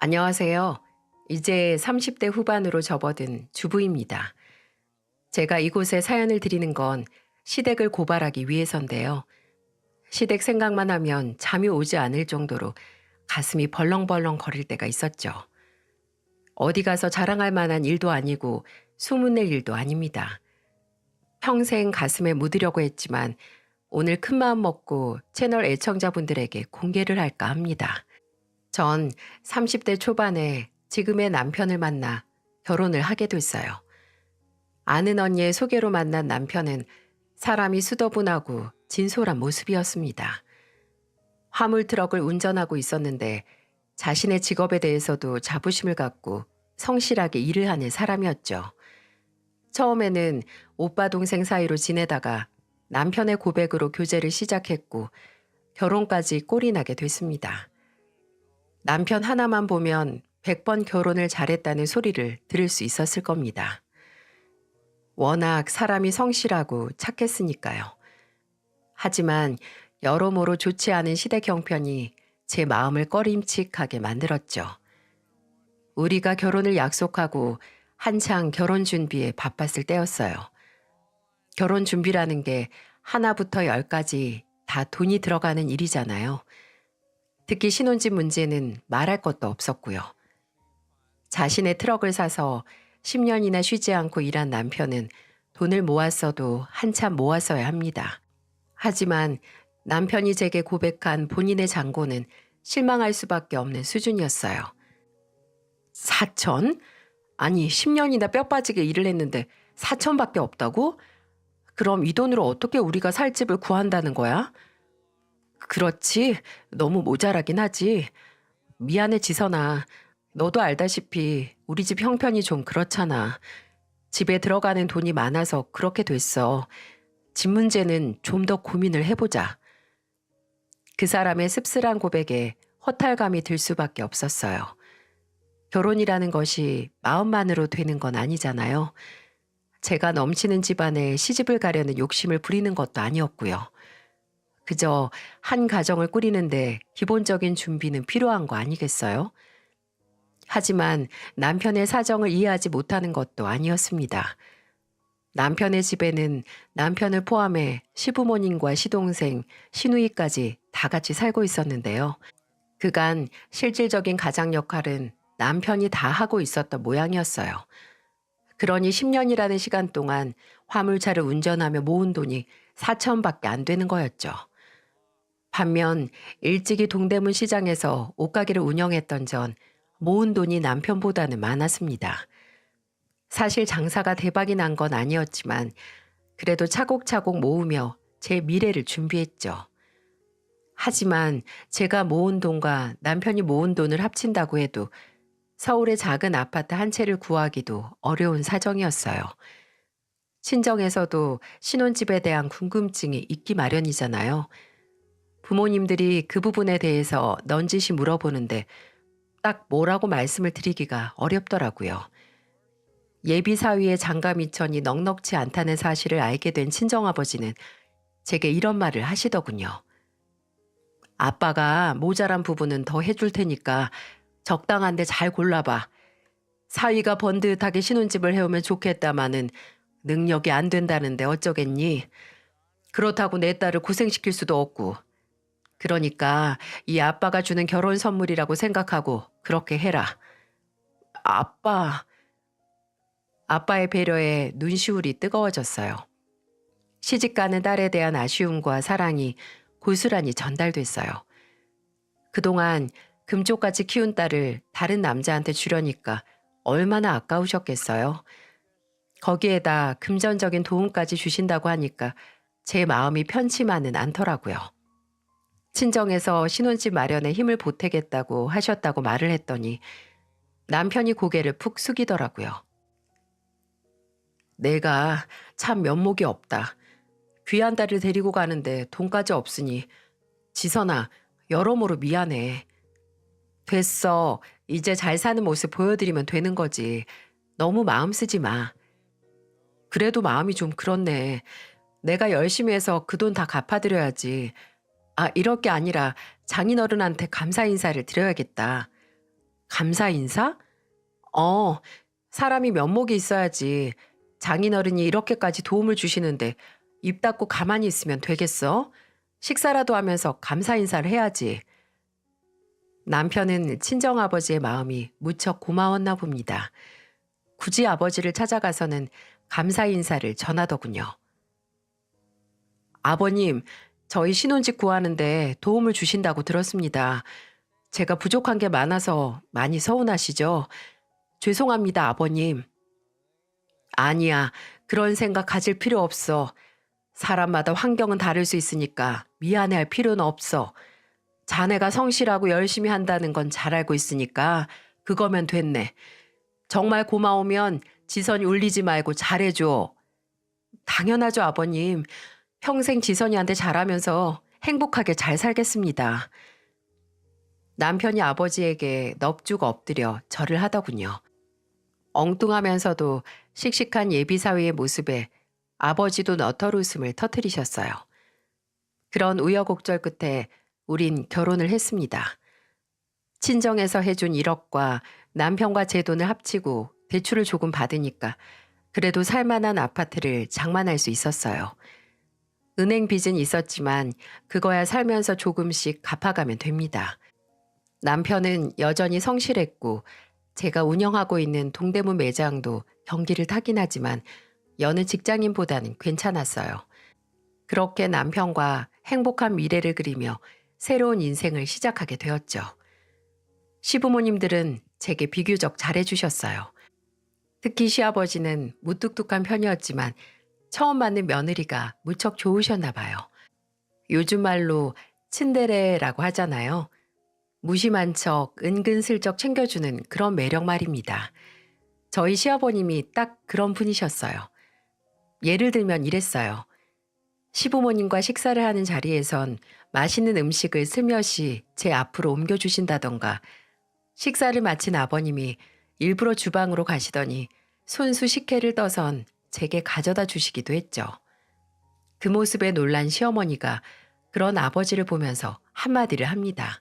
안녕하세요. 이제 30대 후반으로 접어든 주부입니다. 제가 이곳에 사연을 드리는 건 시댁을 고발하기 위해서인데요. 시댁 생각만 하면 잠이 오지 않을 정도로 가슴이 벌렁벌렁 거릴 때가 있었죠. 어디 가서 자랑할 만한 일도 아니고 소문낼 일도 아닙니다. 평생 가슴에 묻으려고 했지만 오늘 큰마음 먹고 채널 애청자분들에게 공개를 할까 합니다. 전 30대 초반에 지금의 남편을 만나 결혼을 하게 됐어요. 아는 언니의 소개로 만난 남편은 사람이 수더분하고 진솔한 모습이었습니다. 화물 트럭을 운전하고 있었는데 자신의 직업에 대해서도 자부심을 갖고 성실하게 일을 하는 사람이었죠. 처음에는 오빠 동생 사이로 지내다가 남편의 고백으로 교제를 시작했고 결혼까지 꼴이 나게 됐습니다. 남편 하나만 보면 100번 결혼을 잘했다는 소리를 들을 수 있었을 겁니다. 워낙 사람이 성실하고 착했으니까요. 하지만 여러모로 좋지 않은 시댁 형편이 제 마음을 꺼림칙하게 만들었죠. 우리가 결혼을 약속하고 한창 결혼 준비에 바빴을 때였어요. 결혼 준비라는 게 하나부터 열까지 다 돈이 들어가는 일이잖아요. 특히 신혼집 문제는 말할 것도 없었고요. 자신의 트럭을 사서 10년이나 쉬지 않고 일한 남편은 돈을 모았어도 한참 모았어야 합니다. 하지만 남편이 제게 고백한 본인의 잔고는 실망할 수밖에 없는 수준이었어요. 4천? 아니 10년이나 뼈 빠지게 일을 했는데 4천밖에 없다고? 그럼 이 돈으로 어떻게 우리가 살 집을 구한다는 거야? 그렇지. 너무 모자라긴 하지. 미안해 지선아. 너도 알다시피 우리 집 형편이 좀 그렇잖아. 집에 들어가는 돈이 많아서 그렇게 됐어. 집 문제는 좀 더 고민을 해보자. 그 사람의 씁쓸한 고백에 허탈감이 들 수밖에 없었어요. 결혼이라는 것이 마음만으로 되는 건 아니잖아요. 제가 넘치는 집안에 시집을 가려는 욕심을 부리는 것도 아니었고요. 그저 한 가정을 꾸리는데 기본적인 준비는 필요한 거 아니겠어요? 하지만 남편의 사정을 이해하지 못하는 것도 아니었습니다. 남편의 집에는 남편을 포함해 시부모님과 시동생, 시누이까지 다 같이 살고 있었는데요. 그간 실질적인 가장 역할은 남편이 다 하고 있었던 모양이었어요. 그러니 10년이라는 시간 동안 화물차를 운전하며 모은 돈이 4천밖에 안 되는 거였죠. 반면 일찍이 동대문 시장에서 옷가게를 운영했던 전 모은 돈이 남편보다는 많았습니다. 사실 장사가 대박이 난 건 아니었지만 그래도 차곡차곡 모으며 제 미래를 준비했죠. 하지만 제가 모은 돈과 남편이 모은 돈을 합친다고 해도 서울의 작은 아파트 한 채를 구하기도 어려운 사정이었어요. 친정에서도 신혼집에 대한 궁금증이 있기 마련이잖아요. 부모님들이 그 부분에 대해서 넌지시 물어보는데 딱 뭐라고 말씀을 드리기가 어렵더라고요. 예비 사위의 장가 미천이 넉넉지 않다는 사실을 알게 된 친정아버지는 제게 이런 말을 하시더군요. 아빠가 모자란 부분은 더 해줄 테니까 적당한데 잘 골라봐. 사위가 번듯하게 신혼집을 해오면 좋겠다마는 능력이 안 된다는데 어쩌겠니? 그렇다고 내 딸을 고생시킬 수도 없고. 그러니까 이 아빠가 주는 결혼 선물이라고 생각하고 그렇게 해라. 아빠. 아빠의 배려에 눈시울이 뜨거워졌어요. 시집가는 딸에 대한 아쉬움과 사랑이 고스란히 전달됐어요. 그동안 금쪽같이 키운 딸을 다른 남자한테 주려니까 얼마나 아까우셨겠어요. 거기에다 금전적인 도움까지 주신다고 하니까 제 마음이 편치만은 않더라고요. 친정에서 신혼집 마련에 힘을 보태겠다고 하셨다고 말을 했더니 남편이 고개를 푹 숙이더라고요. 내가 참 면목이 없다. 귀한 딸을 데리고 가는데 돈까지 없으니 지선아 여러모로 미안해. 됐어. 이제 잘 사는 모습 보여드리면 되는 거지. 너무 마음 쓰지 마. 그래도 마음이 좀 그렇네. 내가 열심히 해서 그 돈 다 갚아드려야지. 아, 이럴 게 아니라 장인어른한테 감사 인사를 드려야겠다. 감사 인사? 어, 사람이 면목이 있어야지. 장인어른이 이렇게까지 도움을 주시는데 입 닫고 가만히 있으면 되겠어? 식사라도 하면서 감사 인사를 해야지. 남편은 친정아버지의 마음이 무척 고마웠나 봅니다. 굳이 아버지를 찾아가서는 감사 인사를 전하더군요. 아버님, 저희 신혼집 구하는데 도움을 주신다고 들었습니다. 제가 부족한 게 많아서 많이 서운하시죠? 죄송합니다, 아버님. 아니야, 그런 생각 가질 필요 없어. 사람마다 환경은 다를 수 있으니까 미안해할 필요는 없어. 자네가 성실하고 열심히 한다는 건 잘 알고 있으니까 그거면 됐네. 정말 고마우면 지선이 울리지 말고 잘해줘. 당연하죠, 아버님. 평생 지선이한테 잘하면서 행복하게 잘 살겠습니다. 남편이 아버지에게 넋죽 엎드려 절을 하더군요. 엉뚱하면서도 씩씩한 예비사위의 모습에 아버지도 너털 웃음을 터뜨리셨어요. 그런 우여곡절 끝에 우린 결혼을 했습니다. 친정에서 해준 1억과 남편과 제 돈을 합치고 대출을 조금 받으니까 그래도 살만한 아파트를 장만할 수 있었어요. 은행 빚은 있었지만 그거야 살면서 조금씩 갚아가면 됩니다. 남편은 여전히 성실했고 제가 운영하고 있는 동대문 매장도 경기를 타긴 하지만 여느 직장인보다는 괜찮았어요. 그렇게 남편과 행복한 미래를 그리며 새로운 인생을 시작하게 되었죠. 시부모님들은 제게 비교적 잘해주셨어요. 특히 시아버지는 무뚝뚝한 편이었지만 처음 만난 며느리가 무척 좋으셨나 봐요. 요즘 말로 츤데레라고 하잖아요. 무심한 척 은근슬쩍 챙겨주는 그런 매력 말입니다. 저희 시아버님이 딱 그런 분이셨어요. 예를 들면 이랬어요. 시부모님과 식사를 하는 자리에선 맛있는 음식을 슬며시 제 앞으로 옮겨주신다던가 식사를 마친 아버님이 일부러 주방으로 가시더니 손수 식혜를 떠선 제게 가져다 주시기도 했죠. 그 모습에 놀란 시어머니가 그런 아버지를 보면서 한마디를 합니다.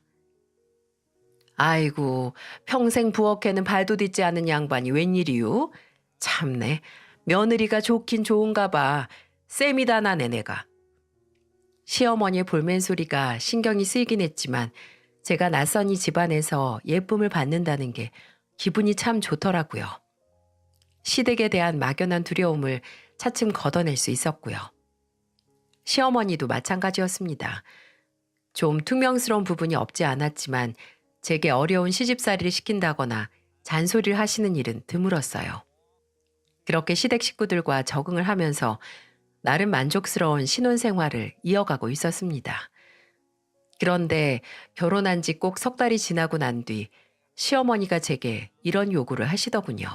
아이고, 평생 부엌에는 발도 딛지 않은 양반이 웬일이유? 참네, 며느리가 좋긴 좋은가 봐. 쌤이다 나네 내가. 시어머니의 볼멘 소리가 신경이 쓰이긴 했지만 제가 낯선 이 집안에서 예쁨을 받는다는 게 기분이 참 좋더라고요. 시댁에 대한 막연한 두려움을 차츰 걷어낼 수 있었고요. 시어머니도 마찬가지였습니다. 좀 퉁명스러운 부분이 없지 않았지만 제게 어려운 시집살이를 시킨다거나 잔소리를 하시는 일은 드물었어요. 그렇게 시댁 식구들과 적응을 하면서 나름 만족스러운 신혼생활을 이어가고 있었습니다. 그런데 결혼한 지 꼭 석 달이 지나고 난 뒤 시어머니가 제게 이런 요구를 하시더군요.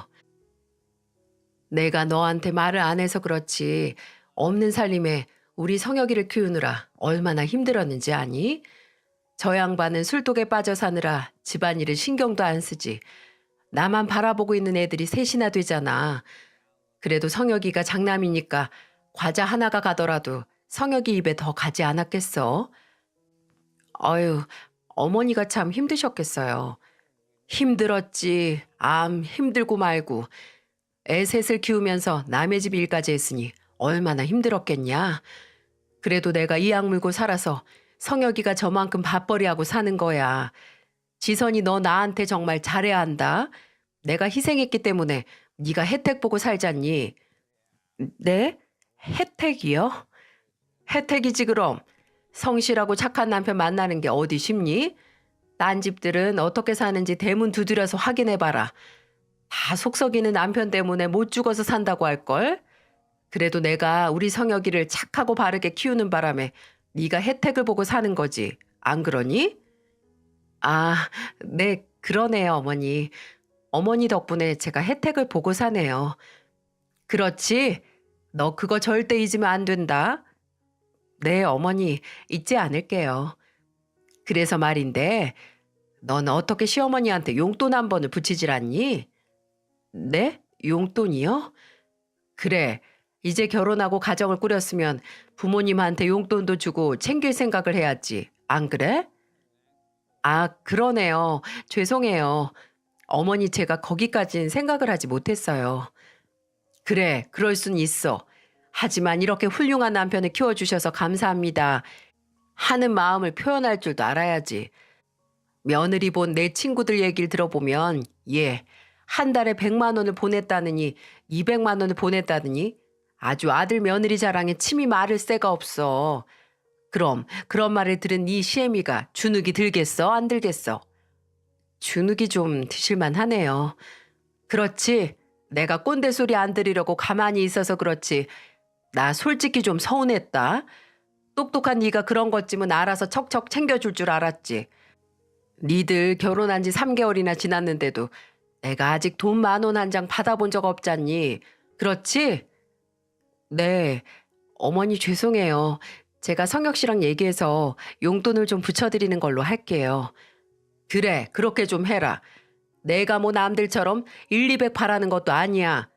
내가 너한테 말을 안 해서 그렇지 없는 살림에 우리 성혁이를 키우느라 얼마나 힘들었는지 아니? 저 양반은 술독에 빠져 사느라 집안일을 신경도 안 쓰지. 나만 바라보고 있는 애들이 셋이나 되잖아. 그래도 성혁이가 장남이니까 과자 하나가 가더라도 성혁이 입에 더 가지 않았겠어? 어휴, 어머니가 참 힘드셨겠어요. 힘들었지. 힘들고 말고. 애 셋을 키우면서 남의 집 일까지 했으니 얼마나 힘들었겠냐. 그래도 내가 이 악물고 살아서 성혁이가 저만큼 밥벌이하고 사는 거야. 지선이 너 나한테 정말 잘해야 한다. 내가 희생했기 때문에 네가 혜택 보고 살잖니. 네? 혜택이요? 혜택이지 그럼. 성실하고 착한 남편 만나는 게 어디 쉽니? 딴 집들은 어떻게 사는지 대문 두드려서 확인해봐라. 다 속썩이는 남편 때문에 못 죽어서 산다고 할걸? 그래도 내가 우리 성혁이를 착하고 바르게 키우는 바람에 네가 혜택을 보고 사는 거지. 안 그러니? 아, 네, 그러네요, 어머니. 어머니 덕분에 제가 혜택을 보고 사네요. 그렇지? 너 그거 절대 잊으면 안 된다. 네, 어머니, 잊지 않을게요. 그래서 말인데, 넌 어떻게 시어머니한테 용돈 한 번을 붙이질 않니? 네? 용돈이요? 그래, 이제 결혼하고 가정을 꾸렸으면 부모님한테 용돈도 주고 챙길 생각을 해야지. 안 그래? 아, 그러네요. 죄송해요. 어머니 제가 거기까진 생각을 하지 못했어요. 그래, 그럴 순 있어. 하지만 이렇게 훌륭한 남편을 키워주셔서 감사합니다. 하는 마음을 표현할 줄도 알아야지. 며느리 본 내 친구들 얘기를 들어보면 한 달에 100만 원을 보냈다느니 200만 원을 보냈다느니 아주 아들 며느리 자랑에 침이 마를 새가 없어. 그럼 그런 말을 들은 네 시애미가 주눅이 들겠어? 안 들겠어? 주눅이 좀 드실만 하네요. 그렇지. 내가 꼰대 소리 안 들으려고 가만히 있어서 그렇지. 나 솔직히 좀 서운했다. 똑똑한 네가 그런 것쯤은 알아서 척척 챙겨줄 줄 알았지. 니들 결혼한 지 3개월이나 지났는데도 내가 아직 돈 10,000원 한 장 받아본 적 없잖니. 그렇지? 네. 어머니 죄송해요. 제가 성혁 씨랑 얘기해서 용돈을 좀 붙여드리는 걸로 할게요. 그래, 그렇게 좀 해라. 내가 뭐 남들처럼 1, 200 바라는 것도 아니야.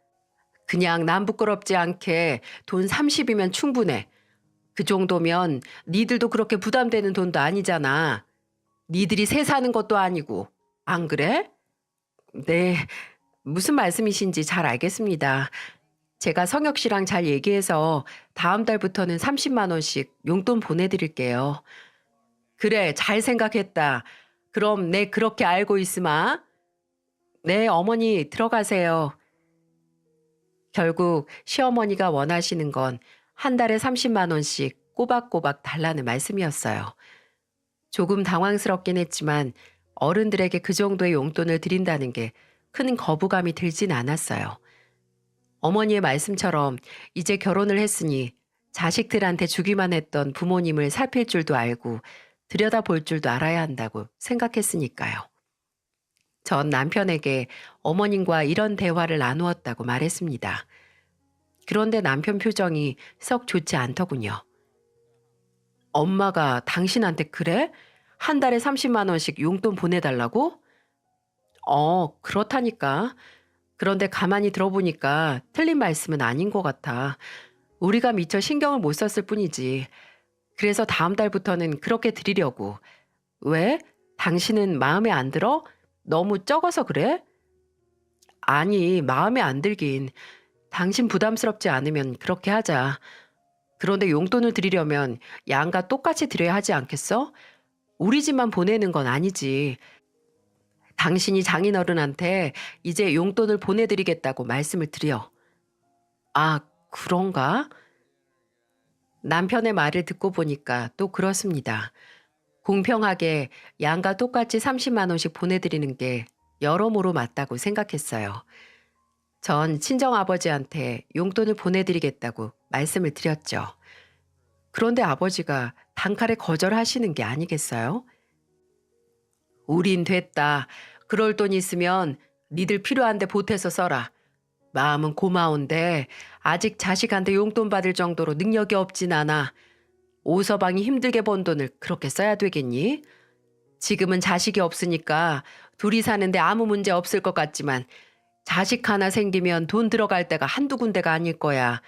그냥 남 부끄럽지 않게 돈 30이면 충분해. 그 정도면 니들도 그렇게 부담되는 돈도 아니잖아. 니들이 새 사는 것도 아니고. 안 그래? 네, 무슨 말씀이신지 잘 알겠습니다. 제가 성혁 씨랑 잘 얘기해서 다음 달부터는 30만 원씩 용돈 보내드릴게요. 그래, 잘 생각했다. 그럼 내 그렇게 알고 있으마. 네, 어머니 들어가세요. 결국 시어머니가 원하시는 건 한 달에 30만 원씩 꼬박꼬박 달라는 말씀이었어요. 조금 당황스럽긴 했지만 어른들에게 그 정도의 용돈을 드린다는 게 큰 거부감이 들진 않았어요. 어머니의 말씀처럼 이제 결혼을 했으니 자식들한테 주기만 했던 부모님을 살필 줄도 알고 들여다볼 줄도 알아야 한다고 생각했으니까요. 전 남편에게 어머님과 이런 대화를 나누었다고 말했습니다. 그런데 남편 표정이 썩 좋지 않더군요. 엄마가 당신한테 그래? 한 달에 30만 원씩 용돈 보내달라고? 그렇다니까. 그런데 가만히 들어보니까 틀린 말씀은 아닌 것 같아. 우리가 미처 신경을 못 썼을 뿐이지. 그래서 다음 달부터는 그렇게 드리려고. 왜? 당신은 마음에 안 들어? 너무 적어서 그래? 아니, 마음에 안 들긴. 당신 부담스럽지 않으면 그렇게 하자. 그런데 용돈을 드리려면 양가 똑같이 드려야 하지 않겠어? 우리 집만 보내는 건 아니지. 당신이 장인어른한테 이제 용돈을 보내드리겠다고 말씀을 드려. 아, 그런가? 남편의 말을 듣고 보니까 또 그렇습니다. 공평하게 양가 똑같이 30만 원씩 보내드리는 게 여러모로 맞다고 생각했어요. 전 친정아버지한테 용돈을 보내드리겠다고 말씀을 드렸죠. 그런데 아버지가 단칼에 거절하시는 게 아니겠어요? 우린 됐다. 그럴 돈 있으면 니들 필요한데 보태서 써라. 마음은 고마운데 아직 자식한테 용돈 받을 정도로 능력이 없진 않아. 오서방이 힘들게 번 돈을 그렇게 써야 되겠니? 지금은 자식이 없으니까 둘이 사는데 아무 문제 없을 것 같지만 자식 하나 생기면 돈 들어갈 데가 한두 군데가 아닐 거야.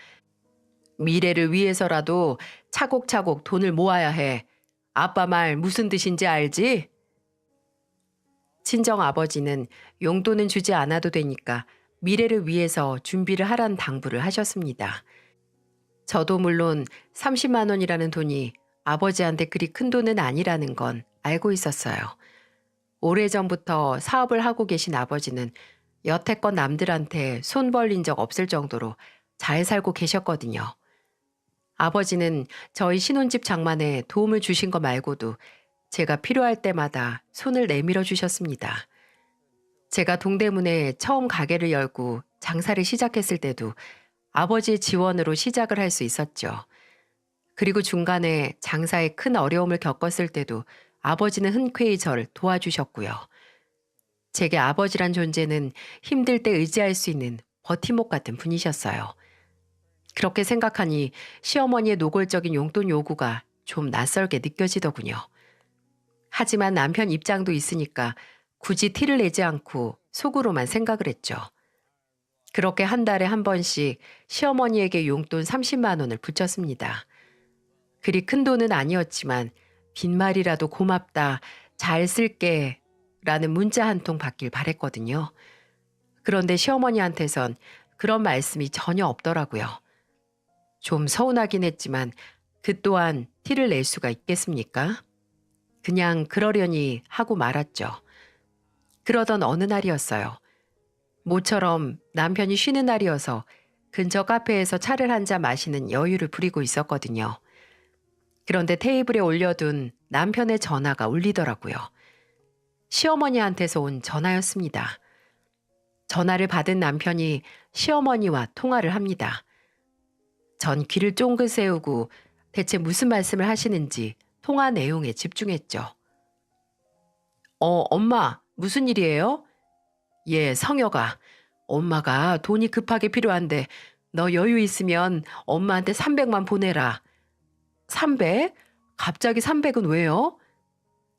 미래를 위해서라도 차곡차곡 돈을 모아야 해. 아빠 말 무슨 뜻인지 알지? 친정 아버지는 용돈은 주지 않아도 되니까 미래를 위해서 준비를 하란 당부를 하셨습니다. 저도 물론 30만 원이라는 돈이 아버지한테 그리 큰 돈은 아니라는 건 알고 있었어요. 오래전부터 사업을 하고 계신 아버지는 여태껏 남들한테 손 벌린 적 없을 정도로 잘 살고 계셨거든요. 아버지는 저희 신혼집 장만에 도움을 주신 거 말고도 제가 필요할 때마다 손을 내밀어 주셨습니다. 제가 동대문에 처음 가게를 열고 장사를 시작했을 때도 아버지의 지원으로 시작을 할 수 있었죠. 그리고 중간에 장사에 큰 어려움을 겪었을 때도 아버지는 흔쾌히 저를 도와주셨고요. 제게 아버지란 존재는 힘들 때 의지할 수 있는 버팀목 같은 분이셨어요. 그렇게 생각하니 시어머니의 노골적인 용돈 요구가 좀 낯설게 느껴지더군요. 하지만 남편 입장도 있으니까 굳이 티를 내지 않고 속으로만 생각을 했죠. 그렇게 한 달에 한 번씩 시어머니에게 용돈 30만 원을 붙였습니다. 그리 큰 돈은 아니었지만 빈말이라도 고맙다, 잘 쓸게 라는 문자 한 통 받길 바랬거든요. 그런데 시어머니한테선 그런 말씀이 전혀 없더라고요. 좀 서운하긴 했지만 그 또한 티를 낼 수가 있겠습니까? 그냥 그러려니 하고 말았죠. 그러던 어느 날이었어요. 모처럼 남편이 쉬는 날이어서 근처 카페에서 차를 한 잔 마시는 여유를 부리고 있었거든요. 그런데 테이블에 올려둔 남편의 전화가 울리더라고요. 시어머니한테서 온 전화였습니다. 전화를 받은 남편이 시어머니와 통화를 합니다. 전 귀를 쫑긋 세우고 대체 무슨 말씀을 하시는지 통화 내용에 집중했죠. 엄마, 무슨 일이에요? 예, 성혁아. 엄마가 돈이 급하게 필요한데 너 여유 있으면 엄마한테 300만 보내라. 300? 갑자기 300은 왜요?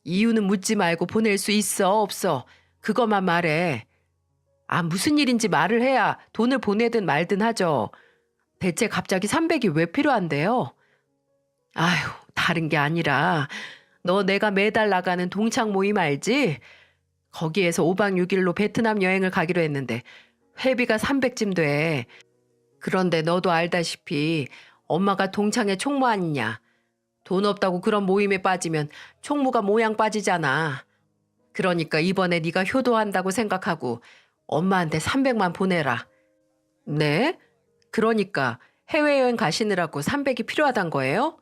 이유는 묻지 말고 보낼 수 있어, 없어? 그것만 말해. 아, 무슨 일인지 말을 해야 돈을 보내든 말든 하죠. 대체 갑자기 300이 왜 필요한데요? 아휴, 다른 게 아니라 너 내가 매달 나가는 동창 모임 알지? 거기에서 5박 6일로 베트남 여행을 가기로 했는데 회비가 300쯤 돼. 그런데 너도 알다시피 엄마가 동창회 총무 아니냐. 돈 없다고 그런 모임에 빠지면 총무가 모양 빠지잖아. 그러니까 이번에 네가 효도한다고 생각하고 엄마한테 300만 보내라. 네? 그러니까 해외여행 가시느라고 300이 필요하단 거예요?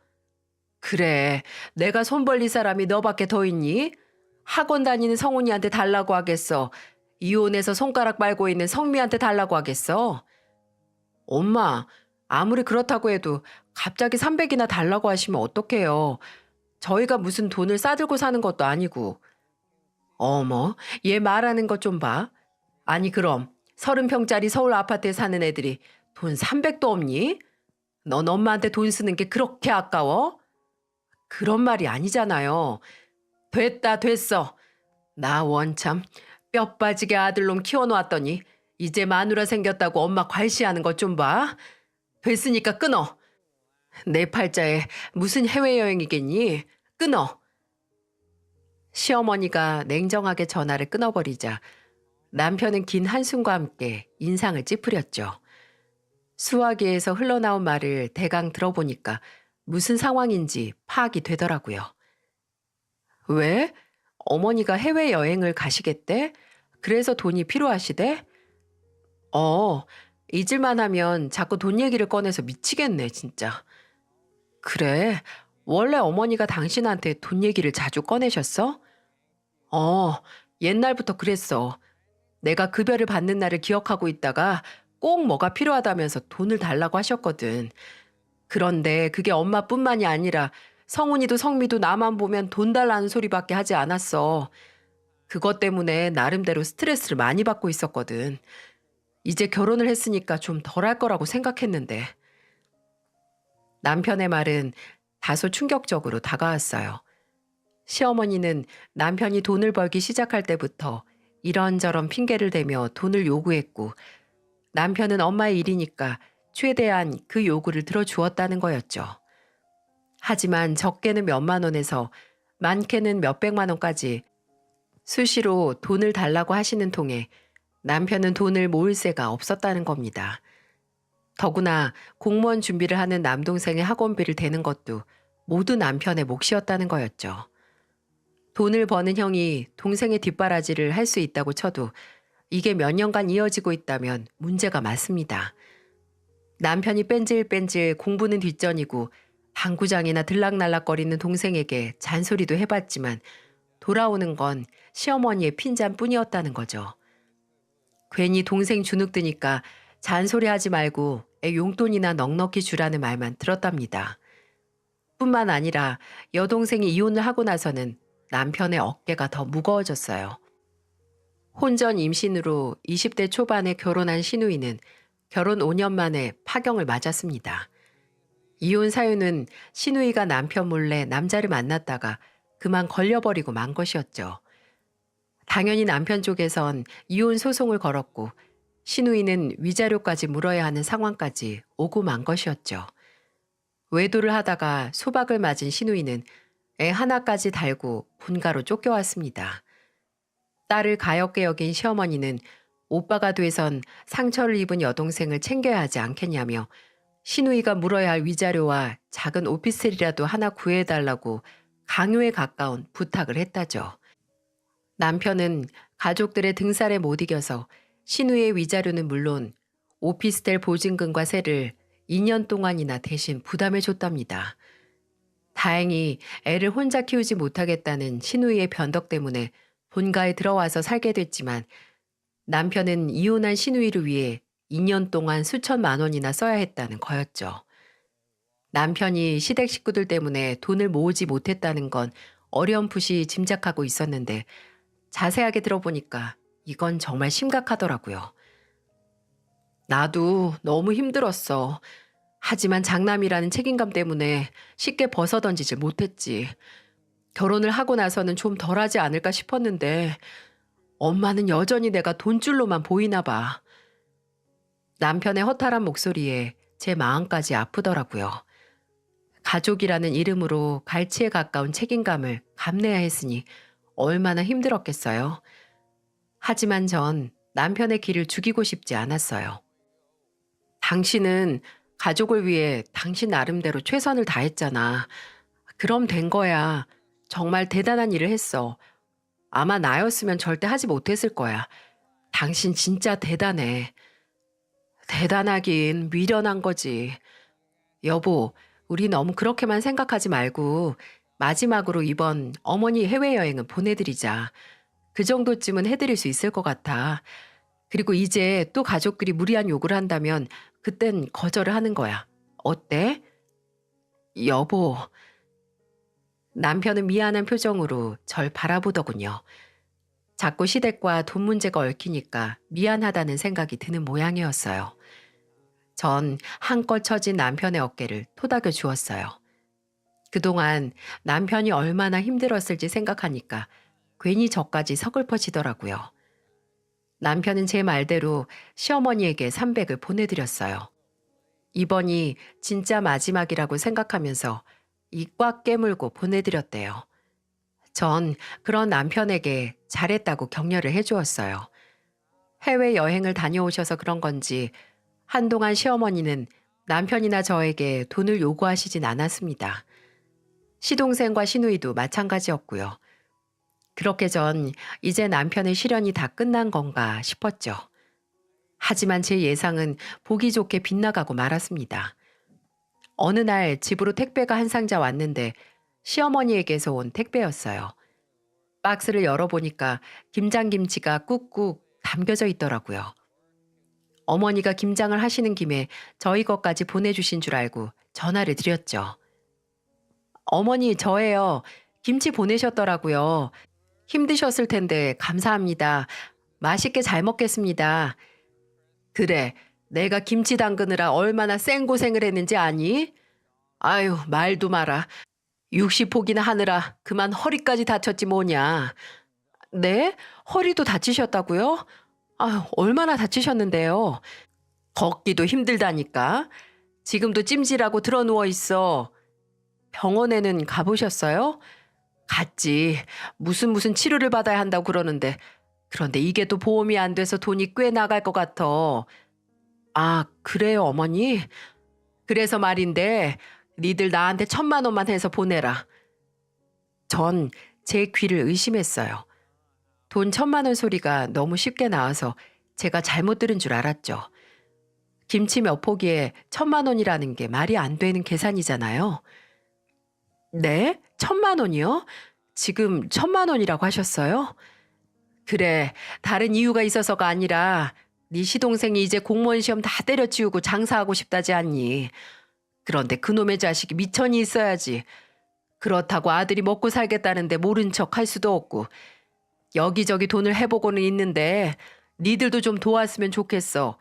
그래, 내가 손 벌릴 사람이 너밖에 더 있니? 학원 다니는 성훈이한테 달라고 하겠어. 이혼해서 손가락 빨고 있는 성미한테 달라고 하겠어. 엄마, 아무리 그렇다고 해도 갑자기 300이나 달라고 하시면 어떡해요. 저희가 무슨 돈을 싸들고 사는 것도 아니고. 어머, 얘 말하는 것 좀 봐. 아니 그럼 30평짜리 서울 아파트에 사는 애들이 돈 300도 없니? 넌 엄마한테 돈 쓰는 게 그렇게 아까워? 그런 말이 아니잖아요. 됐다 됐어. 나 원참 뼈 빠지게 아들놈 키워놓았더니 이제 마누라 생겼다고 엄마 괄시하는 것 좀 봐. 됐으니까 끊어. 내 팔자에 무슨 해외여행이겠니? 끊어. 시어머니가 냉정하게 전화를 끊어버리자 남편은 긴 한숨과 함께 인상을 찌푸렸죠. 수화기에서 흘러나온 말을 대강 들어보니까 무슨 상황인지 파악이 되더라고요. 왜? 어머니가 해외여행을 가시겠대? 그래서 돈이 필요하시대? 어, 잊을만 하면 자꾸 돈 얘기를 꺼내서 미치겠네, 진짜. 그래, 원래 어머니가 당신한테 돈 얘기를 자주 꺼내셨어? 어, 옛날부터 그랬어. 내가 급여를 받는 날을 기억하고 있다가 꼭 뭐가 필요하다면서 돈을 달라고 하셨거든. 그런데 그게 엄마뿐만이 아니라 성훈이도 성미도 나만 보면 돈 달라는 소리밖에 하지 않았어. 그것 때문에 나름대로 스트레스를 많이 받고 있었거든. 이제 결혼을 했으니까 좀 덜 할 거라고 생각했는데. 남편의 말은 다소 충격적으로 다가왔어요. 시어머니는 남편이 돈을 벌기 시작할 때부터 이런저런 핑계를 대며 돈을 요구했고 남편은 엄마의 일이니까 최대한 그 요구를 들어주었다는 거였죠. 하지만 적게는 몇만 원에서 많게는 몇백만 원까지 수시로 돈을 달라고 하시는 통에 남편은 돈을 모을 새가 없었다는 겁니다. 더구나 공무원 준비를 하는 남동생의 학원비를 대는 것도 모두 남편의 몫이었다는 거였죠. 돈을 버는 형이 동생의 뒷바라지를 할 수 있다고 쳐도 이게 몇 년간 이어지고 있다면 문제가 맞습니다. 남편이 뺀질뺀질 공부는 뒷전이고 당구장이나 들락날락거리는 동생에게 잔소리도 해봤지만 돌아오는 건 시어머니의 핀잔뿐이었다는 거죠. 괜히 동생 주눅 드니까 잔소리하지 말고 애 용돈이나 넉넉히 주라는 말만 들었답니다. 뿐만 아니라 여동생이 이혼을 하고 나서는 남편의 어깨가 더 무거워졌어요. 혼전 임신으로 20대 초반에 결혼한 신우이는 결혼 5년 만에 파경을 맞았습니다. 이혼 사유는 신우이가 남편 몰래 남자를 만났다가 그만 걸려버리고 만 것이었죠. 당연히 남편 쪽에선 이혼 소송을 걸었고 신우이는 위자료까지 물어야 하는 상황까지 오고 만 것이었죠. 외도를 하다가 소박을 맞은 신우이는 애 하나까지 달고 본가로 쫓겨왔습니다. 딸을 가엾게 여긴 시어머니는 오빠가 돼선 상처를 입은 여동생을 챙겨야 하지 않겠냐며 시누이가 물어야 할 위자료와 작은 오피스텔이라도 하나 구해달라고 강요에 가까운 부탁을 했다죠. 남편은 가족들의 등살에 못 이겨서 시누이의 위자료는 물론 오피스텔 보증금과 세를 2년 동안이나 대신 부담해 줬답니다. 다행히 애를 혼자 키우지 못하겠다는 시누이의 변덕 때문에 본가에 들어와서 살게 됐지만 남편은 이혼한 시누이를 위해 2년 동안 수천만 원이나 써야 했다는 거였죠. 남편이 시댁 식구들 때문에 돈을 모으지 못했다는 건 어렴풋이 짐작하고 있었는데 자세하게 들어보니까 이건 정말 심각하더라고요. 나도 너무 힘들었어. 하지만 장남이라는 책임감 때문에 쉽게 벗어던지질 못했지. 결혼을 하고 나서는 좀 덜하지 않을까 싶었는데 엄마는 여전히 내가 돈줄로만 보이나 봐. 남편의 허탈한 목소리에 제 마음까지 아프더라고요. 가족이라는 이름으로 갈치에 가까운 책임감을 감내야 했으니 얼마나 힘들었겠어요. 하지만 전 남편의 길을 죽이고 싶지 않았어요. 당신은 가족을 위해 당신 나름대로 최선을 다했잖아. 그럼 된 거야. 정말 대단한 일을 했어. 아마 나였으면 절대 하지 못했을 거야. 당신 진짜 대단해. 대단하긴 미련한 거지. 여보, 우리 너무 그렇게만 생각하지 말고 마지막으로 이번 어머니 해외여행은 보내드리자. 그 정도쯤은 해드릴 수 있을 것 같아. 그리고 이제 또 가족끼리 무리한 요구를 한다면 그땐 거절을 하는 거야. 어때? 여보. 남편은 미안한 표정으로 절 바라보더군요. 자꾸 시댁과 돈 문제가 얽히니까 미안하다는 생각이 드는 모양이었어요. 전 한껏 처진 남편의 어깨를 토닥여 주었어요. 그동안 남편이 얼마나 힘들었을지 생각하니까 괜히 저까지 서글퍼지더라고요. 남편은 제 말대로 시어머니에게 300을 보내드렸어요. 이번이 진짜 마지막이라고 생각하면서 입 꽉 깨물고 보내드렸대요. 전 그런 남편에게 잘했다고 격려를 해주었어요. 해외여행을 다녀오셔서 그런 건지 한동안 시어머니는 남편이나 저에게 돈을 요구하시진 않았습니다. 시동생과 시누이도 마찬가지였고요. 그렇게 전 이제 남편의 시련이 다 끝난 건가 싶었죠. 하지만 제 예상은 보기 좋게 빗나가고 말았습니다. 어느 날 집으로 택배가 한 상자 왔는데 시어머니에게서 온 택배였어요. 박스를 열어보니까 김장김치가 꾹꾹 담겨져 있더라고요. 어머니가 김장을 하시는 김에 저희 것까지 보내주신 줄 알고 전화를 드렸죠. 어머니, 저예요. 김치 보내셨더라고요. 힘드셨을 텐데 감사합니다. 맛있게 잘 먹겠습니다. 그래, 내가 김치 담그느라 얼마나 생고생을 했는지 아니? 아유, 말도 마라. 60포기나 하느라 그만 허리까지 다쳤지 뭐냐. 네? 허리도 다치셨다고요? 아유, 얼마나 다치셨는데요? 걷기도 힘들다니까. 지금도 찜질하고 드러누워 있어. 병원에는 가보셨어요? 갔지. 무슨 치료를 받아야 한다고 그러는데. 그런데 이게 또 보험이 안 돼서 돈이 꽤 나갈 것 같아. 아, 그래요, 어머니? 그래서 말인데 니들 나한테 1,000만 원만 해서 보내라. 전 제 귀를 의심했어요. 돈 1,000만 원 소리가 너무 쉽게 나와서 제가 잘못 들은 줄 알았죠. 김치 몇 포기에 1,000만 원이라는 게 말이 안 되는 계산이잖아요. 네? 1,000만 원이요? 지금 1,000만 원이라고 하셨어요? 그래, 다른 이유가 있어서가 아니라 네 시동생이 이제 공무원 시험 다 때려치우고 장사하고 싶다지 않니? 그런데 그놈의 자식이 미천이 있어야지. 그렇다고 아들이 먹고 살겠다는데 모른 척 할 수도 없고 여기저기 돈을 해보고는 있는데 니들도 좀 도왔으면 좋겠어.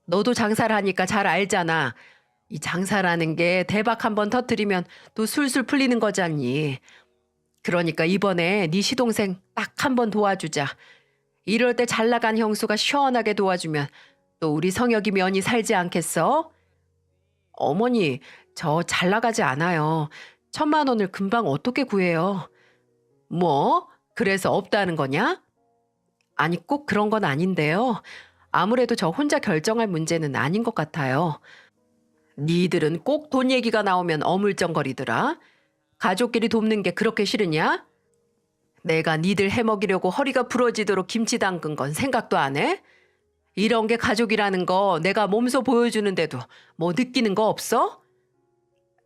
너도 장사를 하니까 잘 알잖아. 이 장사라는 게 대박 한번 터뜨리면 또 술술 풀리는 거잖니. 그러니까 이번에 네 시동생 딱 한 번 도와주자. 이럴 때 잘 나간 형수가 시원하게 도와주면 또 우리 성혁이 면이 살지 않겠어? 어머니, 저 잘 나가지 않아요. 1,000만 원을 금방 어떻게 구해요? 뭐? 그래서 없다는 거냐? 아니, 꼭 그런 건 아닌데요. 아무래도 저 혼자 결정할 문제는 아닌 것 같아요. 니들은 꼭 돈 얘기가 나오면 어물쩡거리더라. 가족끼리 돕는 게 그렇게 싫으냐? 내가 니들 해먹이려고 허리가 부러지도록 김치 담근 건 생각도 안 해? 이런 게 가족이라는 거 내가 몸소 보여주는데도 뭐 느끼는 거 없어?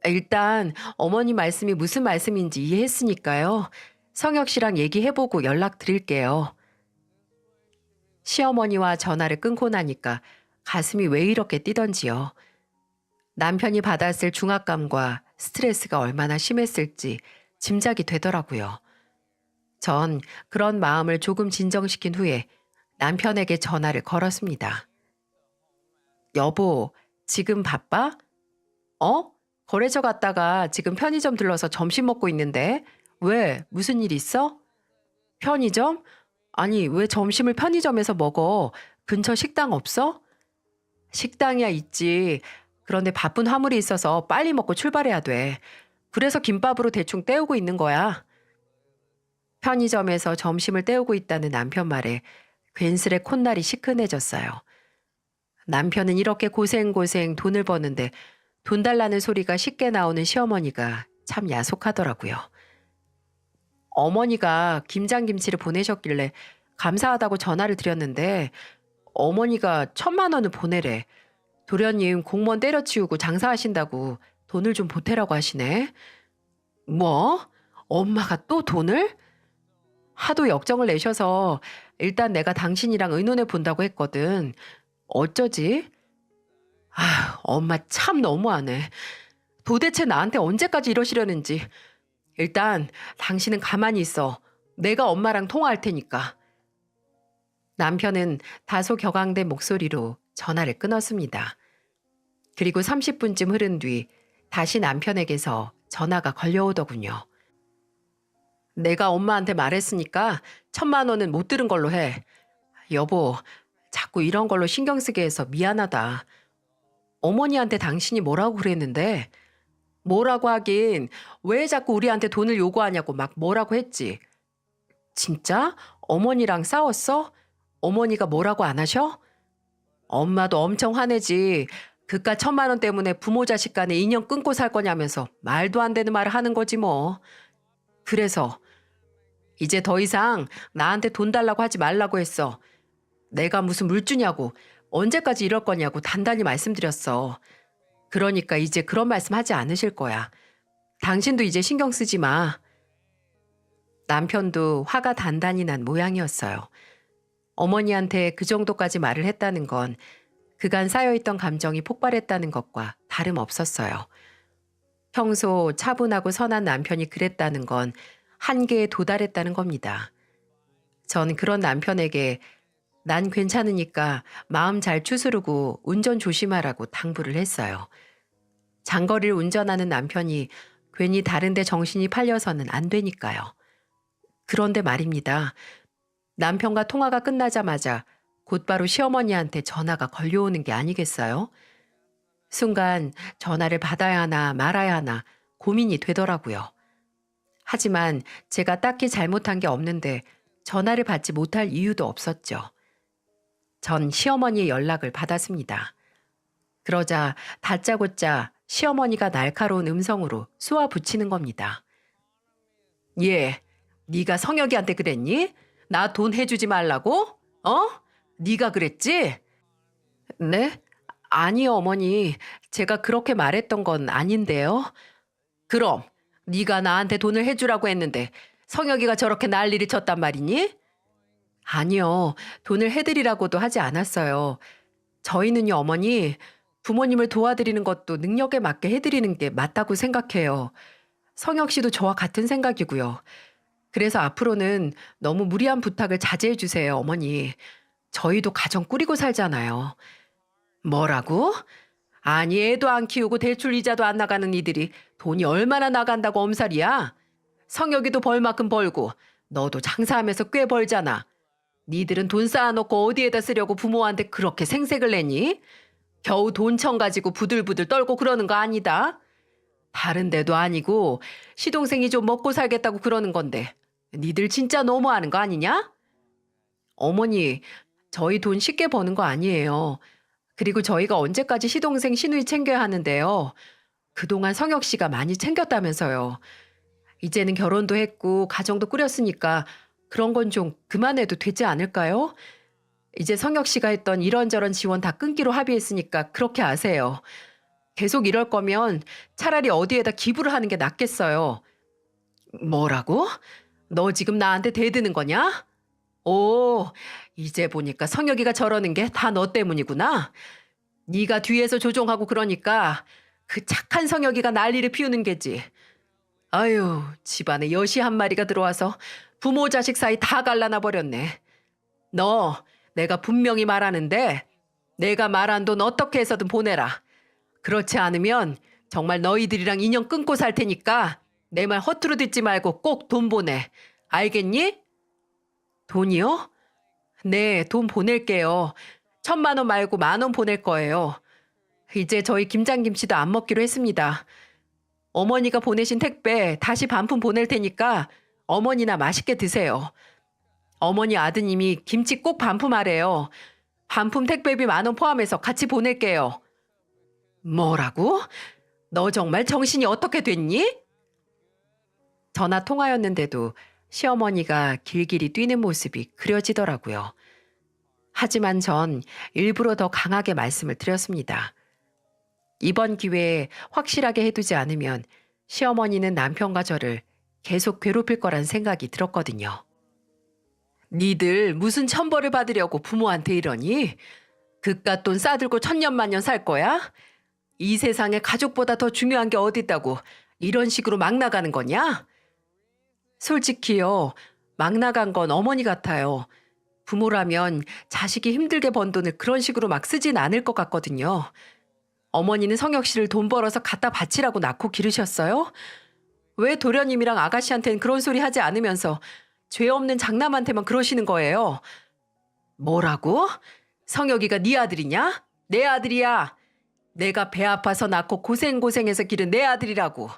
일단 어머니 말씀이 무슨 말씀인지 이해했으니까요. 성혁 씨랑 얘기해보고 연락드릴게요. 시어머니와 전화를 끊고 나니까 가슴이 왜 이렇게 뛰던지요. 남편이 받았을 중압감과 스트레스가 얼마나 심했을지 짐작이 되더라고요. 전 그런 마음을 조금 진정시킨 후에 남편에게 전화를 걸었습니다. 여보, 지금 바빠? 어? 거래처 갔다가 지금 편의점 들러서 점심 먹고 있는데 왜? 무슨 일 있어? 편의점? 아니, 왜 점심을 편의점에서 먹어? 근처 식당 없어? 식당이야 있지. 그런데 바쁜 화물이 있어서 빨리 먹고 출발해야 돼. 그래서 김밥으로 대충 때우고 있는 거야. 편의점에서 점심을 때우고 있다는 남편 말에 괜스레 콧날이 시큰해졌어요. 남편은 이렇게 고생고생 돈을 버는데 돈 달라는 소리가 쉽게 나오는 시어머니가 참 야속하더라고요. 어머니가 김장김치를 보내셨길래 감사하다고 전화를 드렸는데 어머니가 1,000만 원을 보내래. 도련님 공무원 때려치우고 장사하신다고 돈을 좀 보태라고 하시네. 뭐? 엄마가 또 돈을? 하도 역정을 내셔서 일단 내가 당신이랑 의논해 본다고 했거든. 어쩌지? 아, 엄마 참 너무하네. 도대체 나한테 언제까지 이러시려는지. 일단 당신은 가만히 있어. 내가 엄마랑 통화할 테니까. 남편은 다소 격앙된 목소리로 전화를 끊었습니다. 그리고 30분쯤 흐른 뒤 다시 남편에게서 전화가 걸려오더군요. 내가 엄마한테 말했으니까 1,000만 원은 못 들은 걸로 해. 여보, 자꾸 이런 걸로 신경 쓰게 해서 미안하다. 어머니한테 당신이 뭐라고 그랬는데? 뭐라고 하긴 왜 자꾸 우리한테 돈을 요구하냐고 막 뭐라고 했지. 진짜? 어머니랑 싸웠어? 어머니가 뭐라고 안 하셔? 엄마도 엄청 화내지. 그깟 1,000만 원 때문에 부모 자식 간에 인연 끊고 살 거냐면서 말도 안 되는 말을 하는 거지 뭐. 그래서 이제 더 이상 나한테 돈 달라고 하지 말라고 했어. 내가 무슨 물주냐고 언제까지 이럴 거냐고 단단히 말씀드렸어. 그러니까 이제 그런 말씀 하지 않으실 거야. 당신도 이제 신경 쓰지 마. 남편도 화가 단단히 난 모양이었어요. 어머니한테 그 정도까지 말을 했다는 건 그간 쌓여있던 감정이 폭발했다는 것과 다름없었어요. 평소 차분하고 선한 남편이 그랬다는 건 한계에 도달했다는 겁니다. 전 그런 남편에게 난 괜찮으니까 마음 잘 추스르고 운전 조심하라고 당부를 했어요. 장거리를 운전하는 남편이 괜히 다른 데 정신이 팔려서는 안 되니까요. 그런데 말입니다. 남편과 통화가 끝나자마자 곧바로 시어머니한테 전화가 걸려오는 게 아니겠어요? 순간 전화를 받아야 하나 말아야 하나 고민이 되더라고요. 하지만 제가 딱히 잘못한 게 없는데 전화를 받지 못할 이유도 없었죠. 전 시어머니의 연락을 받았습니다. 그러자 다짜고짜 시어머니가 날카로운 음성으로 쏘아 붙이는 겁니다. 예, 네가 성혁이한테 그랬니? 나 돈 해주지 말라고? 어? 네가 그랬지? 네? 아니요, 어머니. 제가 그렇게 말했던 건 아닌데요. 그럼 네가 나한테 돈을 해주라고 했는데 성혁이가 저렇게 난리를 쳤단 말이니? 아니요, 돈을 해드리라고도 하지 않았어요. 저희는요, 어머니, 부모님을 도와드리는 것도 능력에 맞게 해드리는 게 맞다고 생각해요. 성혁 씨도 저와 같은 생각이고요. 그래서 앞으로는 너무 무리한 부탁을 자제해 주세요, 어머니. 저희도 가정 꾸리고 살잖아요. 뭐라고? 아니, 애도 안 키우고 대출 이자도 안 나가는 이들이 돈이 얼마나 나간다고 엄살이야? 성혁이도 벌 만큼 벌고 너도 장사하면서 꽤 벌잖아. 니들은 돈 쌓아놓고 어디에다 쓰려고 부모한테 그렇게 생색을 내니? 겨우 돈청 가지고 부들부들 떨고 그러는 거 아니다. 다른 데도 아니고 시동생이 좀 먹고 살겠다고 그러는 건데 니들 진짜 너무하는 거 아니냐? 어머니, 저희 돈 쉽게 버는 거 아니에요. 그리고 저희가 언제까지 시동생 시누이 챙겨야 하는데요. 그동안 성혁 씨가 많이 챙겼다면서요. 이제는 결혼도 했고 가정도 꾸렸으니까 그런 건 좀 그만해도 되지 않을까요? 이제 성혁 씨가 했던 이런저런 지원 다 끊기로 합의했으니까 그렇게 아세요. 계속 이럴 거면 차라리 어디에다 기부를 하는 게 낫겠어요. 뭐라고? 너 지금 나한테 대드는 거냐? 오, 이제 보니까 성혁이가 저러는 게 다 너 때문이구나. 네가 뒤에서 조종하고 그러니까 그 착한 성혁이가 난리를 피우는 게지. 아유, 집안에 여시 한 마리가 들어와서 부모 자식 사이 다 갈라놔 버렸네. 너, 내가 분명히 말하는데 내가 말한 돈 어떻게 해서든 보내라. 그렇지 않으면 정말 너희들이랑 인연 끊고 살 테니까 내 말 허투루 듣지 말고 꼭 돈 보내. 알겠니? 돈이요? 네, 돈 보낼게요. 1,000만 원 말고 10,000원 보낼 거예요. 이제 저희 김장김치도 안 먹기로 했습니다. 어머니가 보내신 택배 다시 반품 보낼 테니까 어머니나 맛있게 드세요. 어머니 아드님이 김치 꼭 반품하래요. 반품 택배비 10,000원 포함해서 같이 보낼게요. 뭐라고? 너 정말 정신이 어떻게 됐니? 전화 통화였는데도 시어머니가 길길이 뛰는 모습이 그려지더라고요. 하지만 전 일부러 더 강하게 말씀을 드렸습니다. 이번 기회에 확실하게 해두지 않으면 시어머니는 남편과 저를 계속 괴롭힐 거란 생각이 들었거든요. 니들 무슨 천벌을 받으려고 부모한테 이러니? 그깟 돈 싸들고 천년만년 살 거야? 이 세상에 가족보다 더 중요한 게 어딨다고 이런 식으로 막 나가는 거냐? 솔직히요, 막 나간 건 어머니 같아요. 부모라면 자식이 힘들게 번 돈을 그런 식으로 막 쓰진 않을 것 같거든요. 어머니는 성혁 씨를 돈 벌어서 갖다 바치라고 낳고 기르셨어요? 왜 도련님이랑 아가씨한테는 그런 소리 하지 않으면서 죄 없는 장남한테만 그러시는 거예요? 뭐라고? 성혁이가 네 아들이냐? 내 아들이야. 내가 배 아파서 낳고 고생고생해서 기른 내 아들이라고.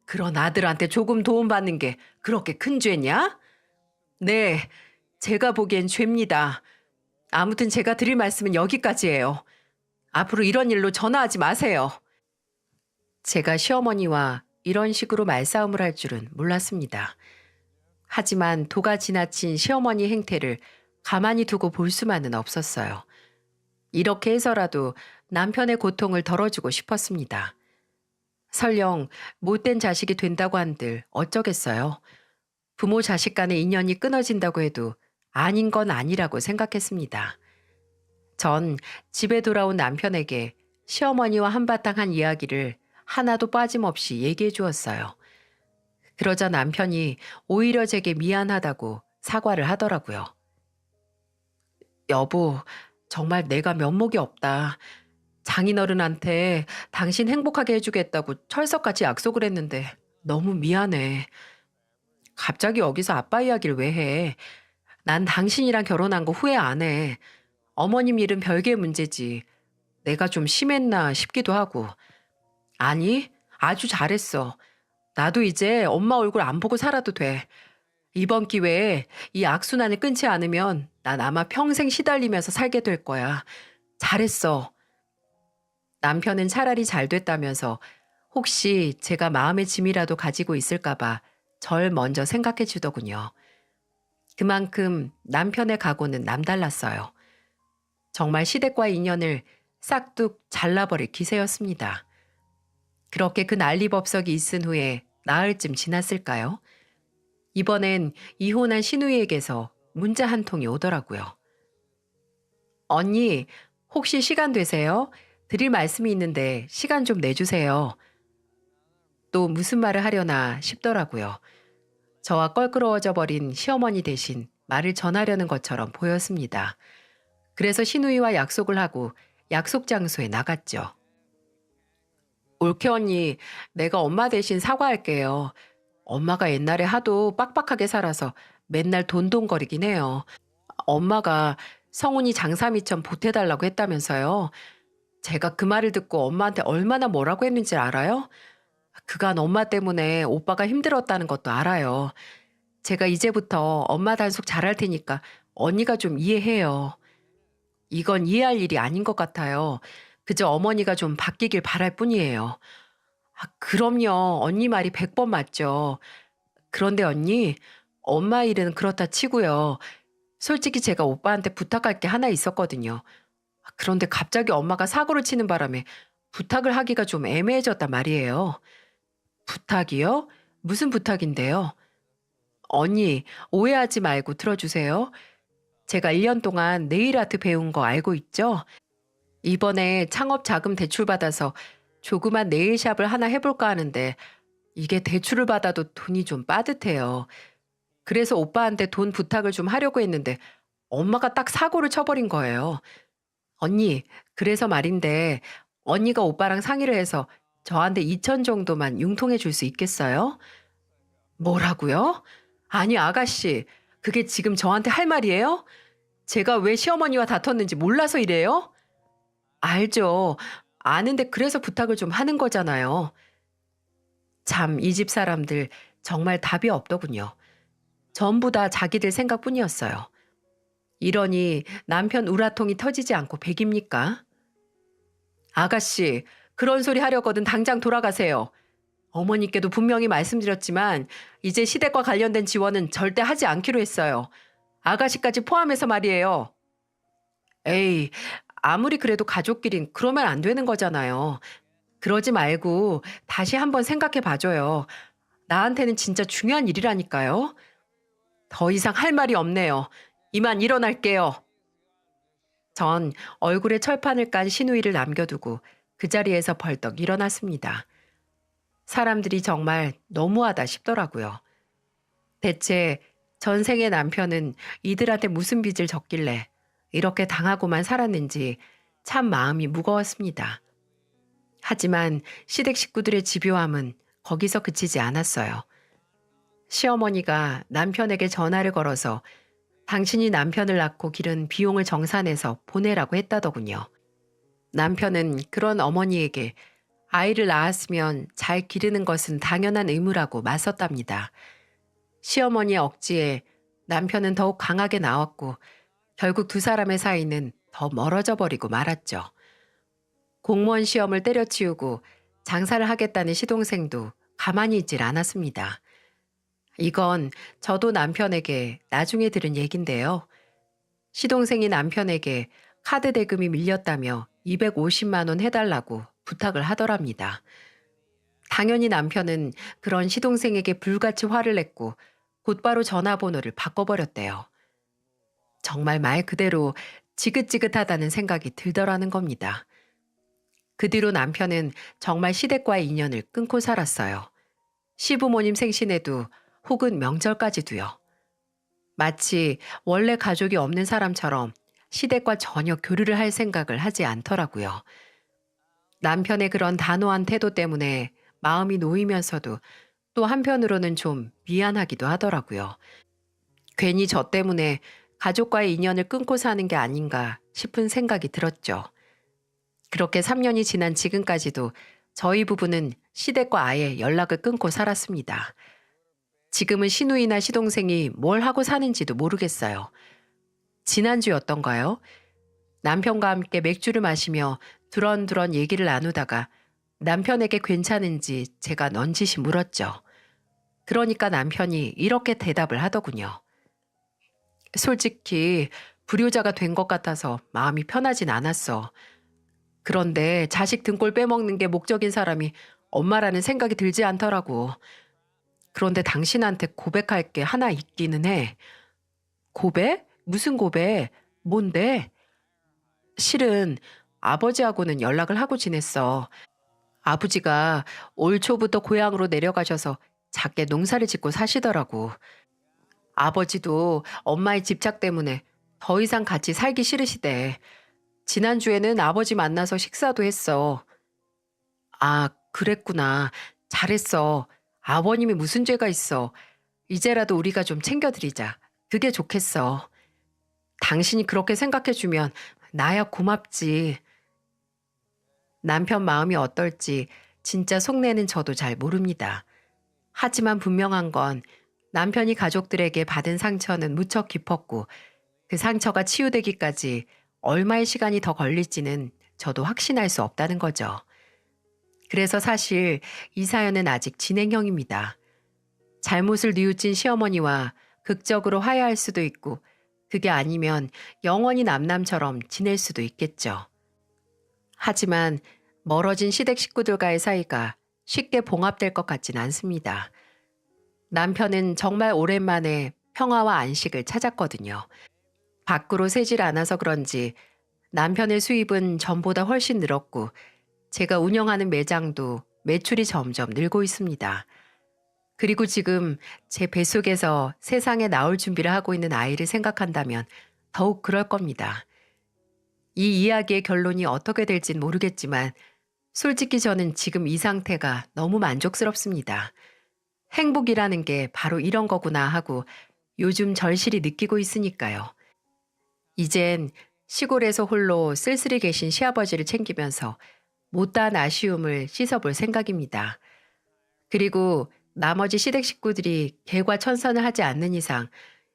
그런 아들한테 조금 도움받는 게 그렇게 큰 죄냐? 네, 제가 보기엔 죄입니다. 아무튼 제가 드릴 말씀은 여기까지예요. 앞으로 이런 일로 전화하지 마세요. 제가 시어머니와 이런 식으로 말싸움을 할 줄은 몰랐습니다. 하지만 도가 지나친 시어머니 행태를 가만히 두고 볼 수만은 없었어요. 이렇게 해서라도 남편의 고통을 덜어주고 싶었습니다. 설령 못된 자식이 된다고 한들 어쩌겠어요. 부모 자식 간의 인연이 끊어진다고 해도 아닌 건 아니라고 생각했습니다. 전 집에 돌아온 남편에게 시어머니와 한바탕 한 이야기를 하나도 빠짐없이 얘기해 주었어요. 그러자 남편이 오히려 제게 미안하다고 사과를 하더라고요. 여보, 정말 내가 면목이 없다. 장인어른한테 당신 행복하게 해주겠다고 철석같이 약속을 했는데 너무 미안해. 갑자기 여기서 아빠 이야기를 왜 해? 난 당신이랑 결혼한 거 후회 안 해. 어머님 일은 별개의 문제지. 내가 좀 심했나 싶기도 하고. 아니, 아주 잘했어. 나도 이제 엄마 얼굴 안 보고 살아도 돼. 이번 기회에 이 악순환을 끊지 않으면 난 아마 평생 시달리면서 살게 될 거야. 잘했어. 남편은 차라리 잘 됐다면서 혹시 제가 마음의 짐이라도 가지고 있을까봐 절 먼저 생각해 주더군요. 그만큼 남편의 각오는 남달랐어요. 정말 시댁과의 인연을 싹둑 잘라버릴 기세였습니다. 그렇게 그 난리법석이 있은 후에 나흘쯤 지났을까요? 이번엔 이혼한 시누이에게서 문자 한 통이 오더라고요. 언니, 혹시 시간 되세요? 드릴 말씀이 있는데 시간 좀 내주세요. 또 무슨 말을 하려나 싶더라고요. 저와 껄끄러워져 버린 시어머니 대신 말을 전하려는 것처럼 보였습니다. 그래서 시누이와 약속을 하고 약속 장소에 나갔죠. 올케 언니, 내가 엄마 대신 사과할게요. 엄마가 옛날에 하도 빡빡하게 살아서 맨날 돈돈거리긴 해요. 엄마가 성훈이 장사미천 보태달라고 했다면서요. 제가 그 말을 듣고 엄마한테 얼마나 뭐라고 했는지 알아요? 그간 엄마 때문에 오빠가 힘들었다는 것도 알아요. 제가 이제부터 엄마 단속 잘할 테니까 언니가 좀 이해해요. 이건 이해할 일이 아닌 것 같아요. 그저 어머니가 좀 바뀌길 바랄 뿐이에요. 그럼요. 언니 말이 100번 맞죠. 그런데 언니, 엄마 일은 그렇다 치고요. 솔직히 제가 오빠한테 부탁할 게 하나 있었거든요. 그런데 갑자기 엄마가 사고를 치는 바람에 부탁을 하기가 좀 애매해졌단 말이에요. 부탁이요? 무슨 부탁인데요? 언니, 오해하지 말고 들어주세요. 제가 1년 동안 네일 아트 배운 거 알고 있죠? 이번에 창업 자금 대출 받아서 조그만 네일샵을 하나 해볼까 하는데 이게 대출을 받아도 돈이 좀 빠듯해요. 그래서 오빠한테 돈 부탁을 좀 하려고 했는데 엄마가 딱 사고를 쳐버린 거예요. 언니, 그래서 말인데 언니가 오빠랑 상의를 해서 저한테 2천 정도만 융통해 줄 수 있겠어요? 뭐라고요? 아니, 아가씨, 그게 지금 저한테 할 말이에요? 제가 왜 시어머니와 다퉜는지 몰라서 이래요? 알죠. 아는데 그래서 부탁을 좀 하는 거잖아요. 참, 이 집 사람들 정말 답이 없더군요. 전부 다 자기들 생각뿐이었어요. 이러니 남편 우라통이 터지지 않고 백입니까? 아가씨, 그런 소리 하려거든 당장 돌아가세요. 어머니께도 분명히 말씀드렸지만 이제 시댁과 관련된 지원은 절대 하지 않기로 했어요. 아가씨까지 포함해서 말이에요. 에이, 아무리 그래도 가족끼린 그러면 안 되는 거잖아요. 그러지 말고 다시 한번 생각해 봐줘요. 나한테는 진짜 중요한 일이라니까요. 더 이상 할 말이 없네요. 이만 일어날게요. 전 얼굴에 철판을 깐 시누이를 남겨두고 그 자리에서 벌떡 일어났습니다. 사람들이 정말 너무하다 싶더라고요. 대체 전생의 남편은 이들한테 무슨 빚을 졌길래 이렇게 당하고만 살았는지 참 마음이 무거웠습니다. 하지만 시댁 식구들의 집요함은 거기서 그치지 않았어요. 시어머니가 남편에게 전화를 걸어서 당신이 남편을 낳고 기른 비용을 정산해서 보내라고 했다더군요. 남편은 그런 어머니에게 아이를 낳았으면 잘 기르는 것은 당연한 의무라고 맞섰답니다. 시어머니의 억지에 남편은 더욱 강하게 나왔고 결국 두 사람의 사이는 더 멀어져 버리고 말았죠. 공무원 시험을 때려치우고 장사를 하겠다는 시동생도 가만히 있질 않았습니다. 이건 저도 남편에게 나중에 들은 얘긴데요. 시동생이 남편에게 카드 대금이 밀렸다며 250만 원 해달라고 부탁을 하더랍니다. 당연히 남편은 그런 시동생에게 불같이 화를 냈고 곧바로 전화번호를 바꿔버렸대요. 정말 말 그대로 지긋지긋하다는 생각이 들더라는 겁니다. 그 뒤로 남편은 정말 시댁과의 인연을 끊고 살았어요. 시부모님 생신에도 혹은 명절까지도요. 마치 원래 가족이 없는 사람처럼 시댁과 전혀 교류를 할 생각을 하지 않더라고요. 남편의 그런 단호한 태도 때문에 마음이 놓이면서도 또 한편으로는 좀 미안하기도 하더라고요. 괜히 저 때문에 가족과의 인연을 끊고 사는 게 아닌가 싶은 생각이 들었죠. 그렇게 3년이 지난 지금까지도 저희 부부는 시댁과 아예 연락을 끊고 살았습니다. 지금은 시누이나 시동생이 뭘 하고 사는지도 모르겠어요. 지난주였던가요? 남편과 함께 맥주를 마시며 두런두런 얘기를 나누다가 남편에게 괜찮은지 제가 넌지시 물었죠. 그러니까 남편이 이렇게 대답을 하더군요. 솔직히 불효자가 된 것 같아서 마음이 편하진 않았어. 그런데 자식 등골 빼먹는 게 목적인 사람이 엄마라는 생각이 들지 않더라고. 그런데 당신한테 고백할 게 하나 있기는 해. 고백? 무슨 고백? 뭔데? 실은 아버지하고는 연락을 하고 지냈어. 아버지가 올 초부터 고향으로 내려가셔서 작게 농사를 짓고 사시더라고. 아버지도 엄마의 집착 때문에 더 이상 같이 살기 싫으시대. 지난주에는 아버지 만나서 식사도 했어. 아, 그랬구나. 잘했어. 아버님이 무슨 죄가 있어. 이제라도 우리가 좀 챙겨드리자. 그게 좋겠어. 당신이 그렇게 생각해주면 나야 고맙지. 남편 마음이 어떨지 진짜 속내는 저도 잘 모릅니다. 하지만 분명한 건 남편이 가족들에게 받은 상처는 무척 깊었고 그 상처가 치유되기까지 얼마의 시간이 더 걸릴지는 저도 확신할 수 없다는 거죠. 그래서 사실 이 사연은 아직 진행형입니다. 잘못을 뉘우친 시어머니와 극적으로 화해할 수도 있고, 그게 아니면 영원히 남남처럼 지낼 수도 있겠죠. 하지만 멀어진 시댁 식구들과의 사이가 쉽게 봉합될 것 같진 않습니다. 남편은 정말 오랜만에 평화와 안식을 찾았거든요. 밖으로 새질 않아서 그런지 남편의 수입은 전보다 훨씬 늘었고, 제가 운영하는 매장도 매출이 점점 늘고 있습니다. 그리고 지금 제 뱃속에서 세상에 나올 준비를 하고 있는 아이를 생각한다면 더욱 그럴 겁니다. 이 이야기의 결론이 어떻게 될진 모르겠지만 솔직히 저는 지금 이 상태가 너무 만족스럽습니다. 행복이라는 게 바로 이런 거구나 하고 요즘 절실히 느끼고 있으니까요. 이젠 시골에서 홀로 쓸쓸히 계신 시아버지를 챙기면서 못다한 아쉬움을 씻어볼 생각입니다. 그리고 나머지 시댁 식구들이 개과천선을 하지 않는 이상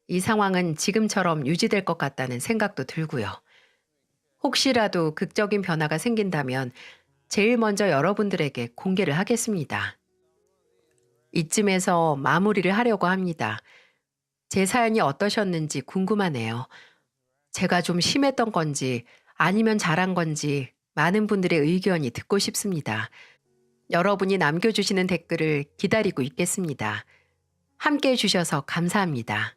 이 상황은 지금처럼 유지될 것 같다는 생각도 들고요. 혹시라도 극적인 변화가 생긴다면 제일 먼저 여러분들에게 공개를 하겠습니다. 이쯤에서 마무리를 하려고 합니다. 제 사연이 어떠셨는지 궁금하네요. 제가 좀 심했던 건지 아니면 잘한 건지 많은 분들의 의견이 듣고 싶습니다. 여러분이 남겨주시는 댓글을 기다리고 있겠습니다. 함께 해주셔서 감사합니다.